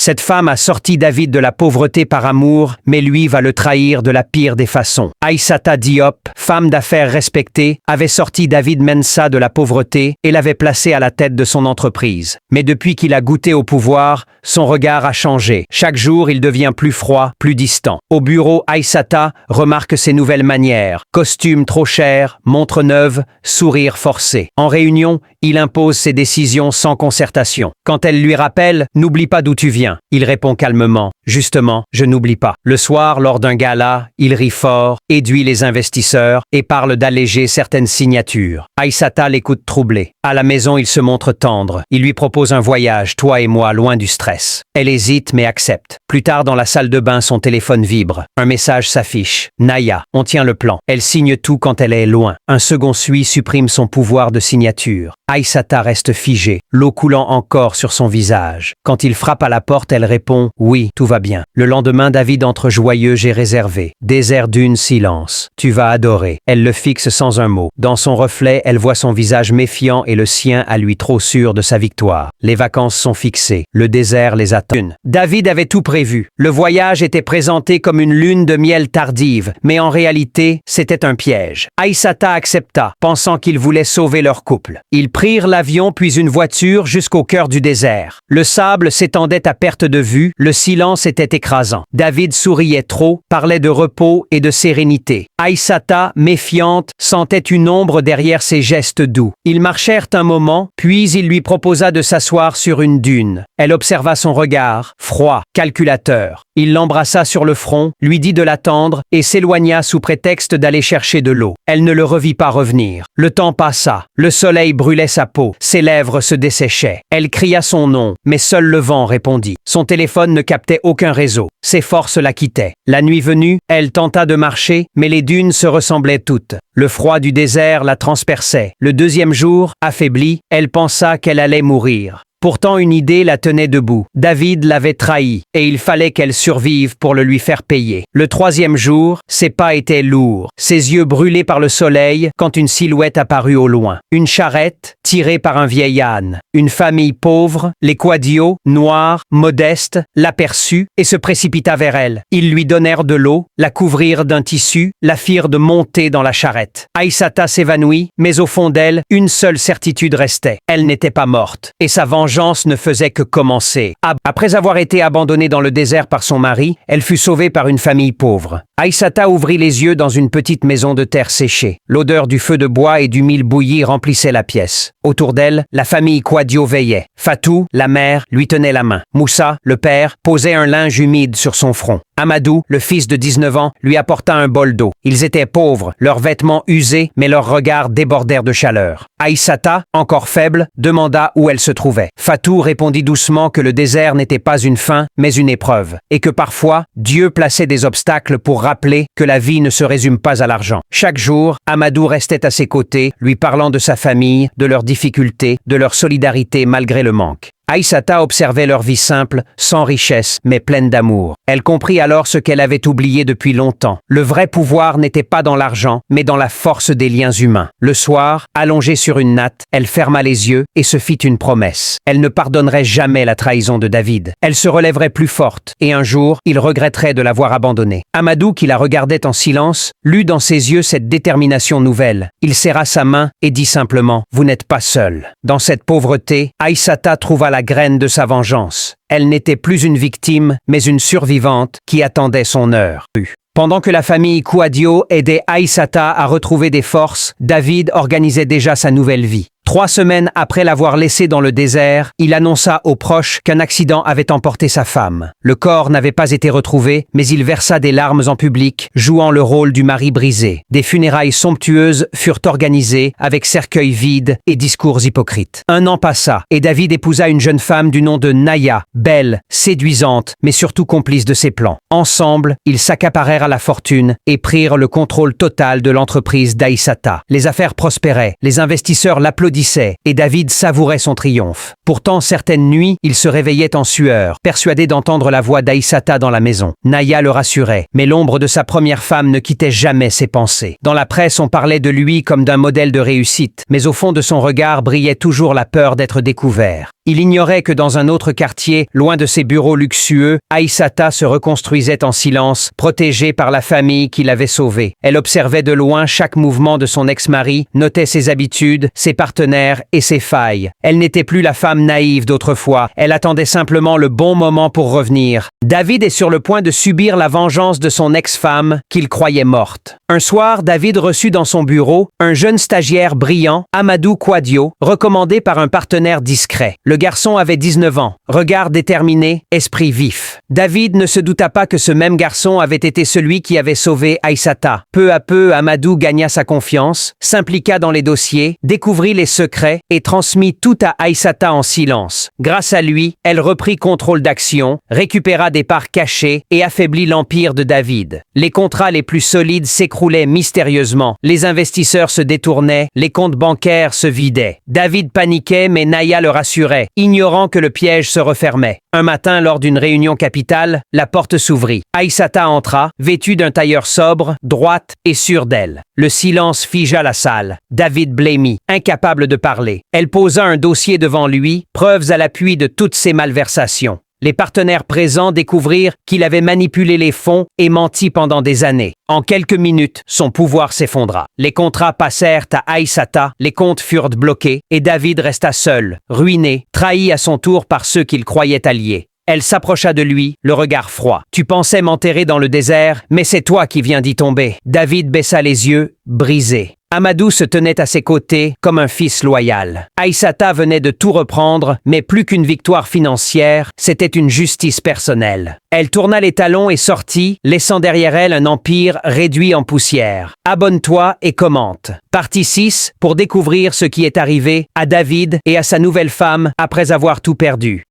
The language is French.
Cette femme a sorti David de la pauvreté par amour, mais lui va le trahir de la pire des façons. Aïssata Diop, femme d'affaires respectée, avait sorti David Mensa de la pauvreté et l'avait placé à la tête de son entreprise. Mais depuis qu'il a goûté au pouvoir, son regard a changé. Chaque jour, il devient plus froid, plus distant. Au bureau, Aïssata remarque ses nouvelles manières. Costume trop cher, montre neuve, sourire forcé. En réunion, il impose ses décisions sans concertation. Quand elle lui rappelle « N'oublie pas d'où tu viens », il répond calmement « Justement, je n'oublie pas ». Le soir, lors d'un gala, il rit fort, séduit les investisseurs et parle d'alléger certaines signatures. Aïssata l'écoute troublée. À la maison, il se montre tendre. Il lui propose un voyage, toi et moi, loin du stress. Elle hésite mais accepte. Plus tard, dans la salle de bain, son téléphone vibre. Un message s'affiche. Naya, on tient le plan. Elle signe tout quand elle est loin. Un second suit, supprime son pouvoir de signature. Aïssata reste figée, l'eau coulant encore sur son visage. Quand il frappe à la porte, elle répond « Oui, tout va bien ». Le lendemain, David entre joyeux et réservé. Désert d'une silence. « Tu vas adorer ». Elle le fixe sans un mot. Dans son reflet, elle voit son visage méfiant et le sien à lui trop sûr de sa victoire. Les vacances sont fixées. Le désert les attend. David avait tout prévu. Le voyage était présenté comme une lune de miel tardive, mais en réalité, c'était un piège. Aïssata accepta, pensant qu'il voulait sauver leur couple. Ils prirent l'avion puis une voiture jusqu'au cœur du désert. Le sable s'étendait à perte de vue, le silence était écrasant. David souriait trop, parlait de repos et de sérénité. Aïssata, méfiante, sentait une ombre derrière ses gestes doux. Ils marchèrent un moment, puis il lui proposa de s'asseoir sur une dune. Elle observa son regard, froid, calculateur. Il l'embrassa sur le front, lui dit de l'attendre et s'éloigna sous prétexte d'aller chercher de l'eau. Elle ne le revit pas revenir. Le temps passa. Le soleil brûlait sa peau. Ses lèvres se desséchaient. Elle cria son nom, mais seul le vent répondit. Son téléphone ne captait aucun réseau. Ses forces la quittaient. La nuit venue, elle tenta de marcher, mais les dunes se ressemblaient toutes. Le froid du désert la transperçait. Le deuxième jour, affaiblie, elle pensa qu'elle allait mourir. Pourtant, une idée la tenait debout. David l'avait trahie, et il fallait qu'elle survive pour le lui faire payer. Le troisième jour, ses pas étaient lourds, ses yeux brûlés par le soleil quand une silhouette apparut au loin. Une charrette, tirée par un vieil âne. Une famille pauvre, les Quadio, noirs, modestes, l'aperçut et se précipita vers elle. Ils lui donnèrent de l'eau, la couvrirent d'un tissu, la firent de monter dans la charrette. Aïssata s'évanouit, mais au fond d'elle, une seule certitude restait. Elle n'était pas morte, et sa vengeance ne faisait que commencer. Après avoir été abandonnée dans le désert par son mari, elle fut sauvée par une famille pauvre. Aïssata ouvrit les yeux dans une petite maison de terre séchée. L'odeur du feu de bois et du mil bouilli remplissait la pièce. Autour d'elle, la famille Quadio veillait. Fatou, la mère, lui tenait la main. Moussa, le père, posait un linge humide sur son front. Amadou, le fils de 19 ans, lui apporta un bol d'eau. Ils étaient pauvres, leurs vêtements usés, mais leurs regards débordèrent de chaleur. Aïssata, encore faible, demanda où elle se trouvait. Fatou répondit doucement que le désert n'était pas une fin, mais une épreuve, et que parfois, Dieu plaçait des obstacles pour rappeler que la vie ne se résume pas à l'argent. Chaque jour, Amadou restait à ses côtés, lui parlant de sa famille, de leurs difficultés, de leur solidarité malgré le manque. Aïssata observait leur vie simple, sans richesse, mais pleine d'amour. Elle comprit alors ce qu'elle avait oublié depuis longtemps. Le vrai pouvoir n'était pas dans l'argent, mais dans la force des liens humains. Le soir, allongée sur une natte, elle ferma les yeux et se fit une promesse. Elle ne pardonnerait jamais la trahison de David. Elle se relèverait plus forte, et un jour, il regretterait de l'avoir abandonnée. Amadou, qui la regardait en silence, lut dans ses yeux cette détermination nouvelle. Il serra sa main et dit simplement « Vous n'êtes pas seul ». Dans cette pauvreté, Aïssata trouva la graine de sa vengeance. Elle n'était plus une victime, mais une survivante qui attendait son heure. Pendant que la famille Quadio aidait Aïssata à retrouver des forces, David organisait déjà sa nouvelle vie. 3 semaines après l'avoir laissé dans le désert, il annonça aux proches qu'un accident avait emporté sa femme. Le corps n'avait pas été retrouvé, mais il versa des larmes en public, jouant le rôle du mari brisé. Des funérailles somptueuses furent organisées, avec cercueils vides et discours hypocrites. 1 an passa, et David épousa une jeune femme du nom de Naya, belle, séduisante, mais surtout complice de ses plans. Ensemble, ils s'accaparèrent la fortune et prirent le contrôle total de l'entreprise d'Aïssata. Les affaires prospéraient, les investisseurs l'applaudirent applaudissait, et David savourait son triomphe. Pourtant, certaines nuits, il se réveillait en sueur, persuadé d'entendre la voix d'Aïssata dans la maison. Naya le rassurait, mais l'ombre de sa première femme ne quittait jamais ses pensées. Dans la presse, on parlait de lui comme d'un modèle de réussite, mais au fond de son regard brillait toujours la peur d'être découvert. Il ignorait que dans un autre quartier, loin de ses bureaux luxueux, Aïssata se reconstruisait en silence, protégée par la famille qui l'avait sauvée. Elle observait de loin chaque mouvement de son ex-mari, notait ses habitudes, ses partenaires et ses failles. Elle n'était plus la femme naïve d'autrefois, elle attendait simplement le bon moment pour revenir. David est sur le point de subir la vengeance de son ex-femme, qu'il croyait morte. Un soir, David reçut dans son bureau un jeune stagiaire brillant, Amadou Kouadio, recommandé par un partenaire discret. Le garçon avait 19 ans, regard déterminé, esprit vif. David ne se douta pas que ce même garçon avait été celui qui avait sauvé Aïssata. Peu à peu, Amadou gagna sa confiance, s'impliqua dans les dossiers, découvrit les secrets et transmit tout à Aïssata en silence. Grâce à lui, elle reprit contrôle d'action, récupéra des parts cachées et affaiblit l'empire de David. Les contrats les plus solides s'écroulaient mystérieusement, les investisseurs se détournaient, les comptes bancaires se vidaient. David paniquait mais Naya le rassurait, ignorant que le piège se refermait. Un matin, lors d'une réunion capitale, la porte s'ouvrit. Aïssata entra, vêtue d'un tailleur sobre, droite et sûre d'elle. Le silence figea la salle. David blêmit, incapable de parler. Elle posa un dossier devant lui, preuves à l'appui de toutes ses malversations. Les partenaires présents découvrirent qu'il avait manipulé les fonds et menti pendant des années. En quelques minutes, son pouvoir s'effondra. Les contrats passèrent à Aïssata, les comptes furent bloqués et David resta seul, ruiné, trahi à son tour par ceux qu'il croyait alliés. Elle s'approcha de lui, le regard froid. « Tu pensais m'enterrer dans le désert, mais c'est toi qui viens d'y tomber. » David baissa les yeux, brisé. Amadou se tenait à ses côtés comme un fils loyal. Aïssata venait de tout reprendre, mais plus qu'une victoire financière, c'était une justice personnelle. Elle tourna les talons et sortit, laissant derrière elle un empire réduit en poussière. Abonne-toi et commente. Partie 6, pour découvrir ce qui est arrivé à David et à sa nouvelle femme après avoir tout perdu.